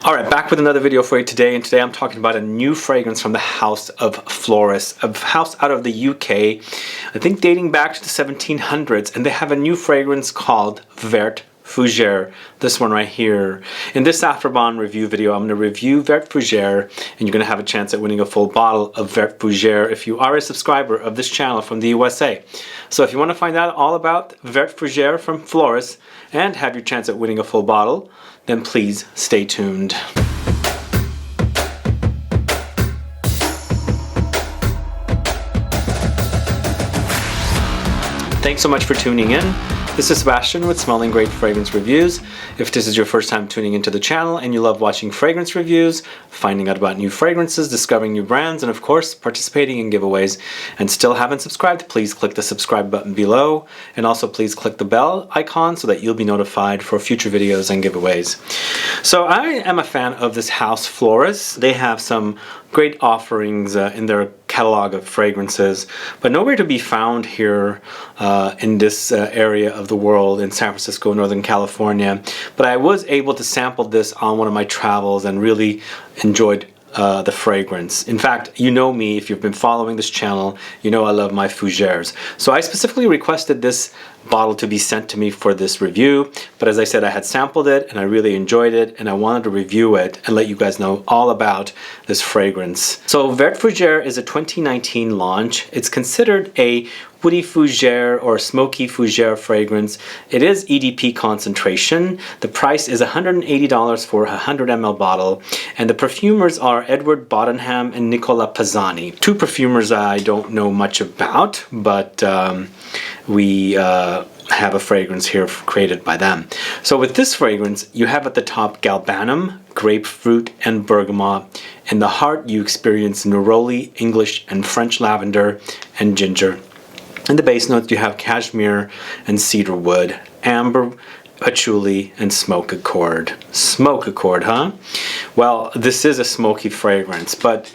Alright, back with another video for you today, and today I'm talking about a new fragrance from the house of Floris, a house out of the UK, I think dating back to the 1700s, and they have a new fragrance called Vert Fougere, this one right here. In this Afterbond review video, I'm going to review Vert Fougere, and you're going to have a chance at winning a full bottle of Vert Fougere if you are a subscriber of this channel from the USA. So if you want to find out all about Vert Fougere from Floris and have your chance at winning a full bottle, then please stay tuned. Thanks so much for tuning in. This is Sebastian with Smelling Great Fragrance Reviews. If this is your first time tuning into the channel and you love watching fragrance reviews, finding out about new fragrances, discovering new brands, and of course participating in giveaways, and still haven't subscribed, please click the subscribe button below, and also please click the bell icon so that you'll be notified for future videos and giveaways. So I am a fan of this house Floris. They have some great offerings in their catalog of fragrances, but nowhere to be found here in this area of the world in San Francisco, Northern California. But I was able to sample this on one of my travels and really enjoyed the fragrance. In fact, you know me, if you've been following this channel, you know I love my fougères. So I specifically requested this bottle to be sent to me for this review, but as I said, I had sampled it and I really enjoyed it, and I wanted to review it and let you guys know all about this fragrance. So Vert Fougere is a 2019 launch. It's considered a woody fougere or smoky fougere fragrance. It is EDP concentration. The price is $180 for a 100 ml bottle, and the perfumers are Edward Bodenham and Nicola Pozzani. Two perfumers I don't know much about, but we have a fragrance here created by them. So with this fragrance, you have at the top Galbanum, Grapefruit, and Bergamot. In the heart, you experience Neroli, English, and French lavender, and ginger. In the base notes, you have Cashmere and Cedarwood, Amber, Patchouli, and Smoke Accord. Smoke Accord, huh? Well, this is a smoky fragrance, but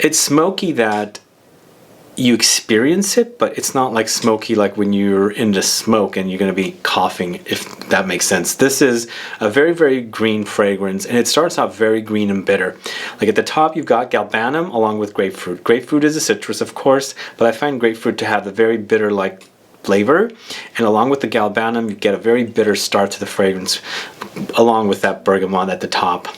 it's smoky that you experience it, but it's not like smoky like when you're in the smoke and you're going to be coughing, if that makes sense. This is a very, very green fragrance, and it starts out very green and bitter. Like at the top, you've got Galbanum along with Grapefruit. Grapefruit is a citrus, of course, but I find Grapefruit to have a very bitter-like flavor, and along with the Galbanum, you get a very bitter start to the fragrance, along with that Bergamot at the top.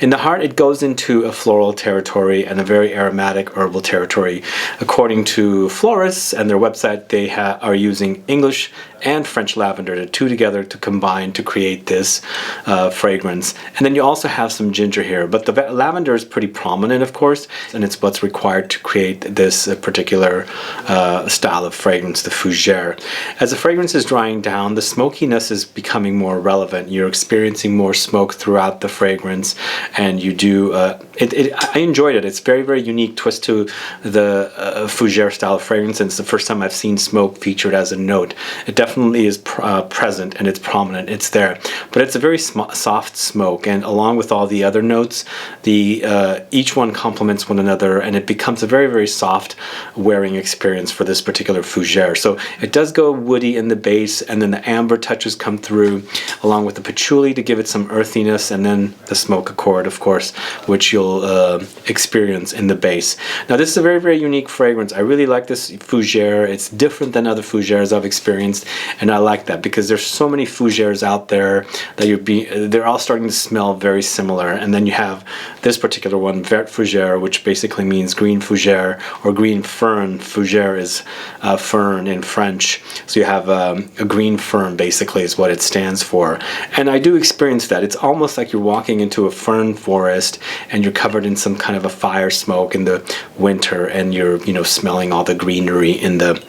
In the heart, it goes into a floral territory and a very aromatic herbal territory. According to Floris and their website, they are using English and French lavender, the two together to combine to create this fragrance. And then you also have some ginger here, but the lavender is pretty prominent, of course, and it's what's required to create this particular style of fragrance, the fougere. As the fragrance is drying down, the smokiness is becoming more relevant. You're experiencing more smoke throughout the fragrance, and you do I enjoyed it. It's very, very unique twist to the fougere style of fragrance, and it's the first time I've seen smoke featured as a note. It definitely is present, and it's prominent, it's there, but it's a very soft smoke, and along with all the other notes, each one complements one another, and it becomes a very, very soft wearing experience for this particular fougere. So it does go woody in the base, and then the amber touches come through along with the patchouli to give it some earthiness, and then the Smoke Accord, of course, which you'll experience in the base. Now this is a very, very unique fragrance. I really like this fougere. It's different than other fougeres I've experienced, and I like that because there's so many fougeres out there that they're all starting to smell very similar. And then you have this particular one, Vert Fougere, which basically means green fougere or green fern. Fougere is fern in French, so you have a green fern basically is what it stands for. And I do experience that. It's almost like you're walking into a fern forest and you're covered in some kind of a fire smoke in the winter, and you're smelling all the greenery in the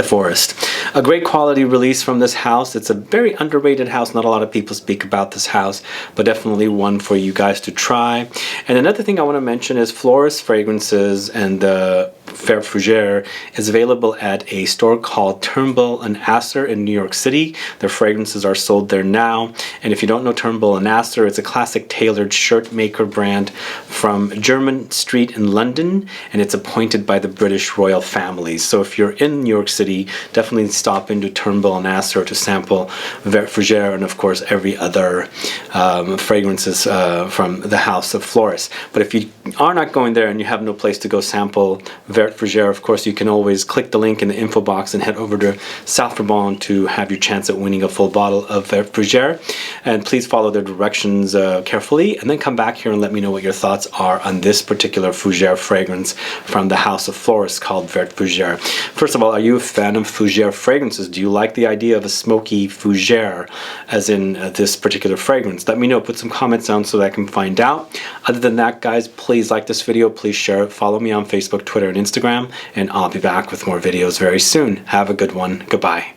forest. A great quality release from this house. It's a very underrated house. Not a lot of people speak about this house, but definitely one for you guys to try. And another thing I want to mention is Floris fragrances and the Vert Fougere is available at a store called Turnbull and Astor in New York City. Their fragrances are sold there now. And if you don't know Turnbull and Astor, it's a classic tailored shirt maker brand from Jermyn Street in London, and it's appointed by the British royal families. So if you're in New York City, definitely stop into Turnbull and Astor to sample Vert Fougere and of course every other fragrances from the house of Floris. But if you are not going there and you have no place to go sample Vert Fougere, of course you can always click the link in the info box and head over to South Brabant to have your chance at winning a full bottle of Vert Fougere. And please follow the directions carefully, and then come back here and let me know what your thoughts are on this particular Fougere fragrance from the house of Floris called Vert Fougere. First of all, are you a fan of Fougere fragrances? Do you like the idea of a smoky Fougere as in this particular fragrance? Let me know, put some comments down so that I can find out. Other than that, guys, please like this video, please share it, follow me on Facebook, Twitter, and Instagram, and I'll be back with more videos very soon. Have a good one. Goodbye.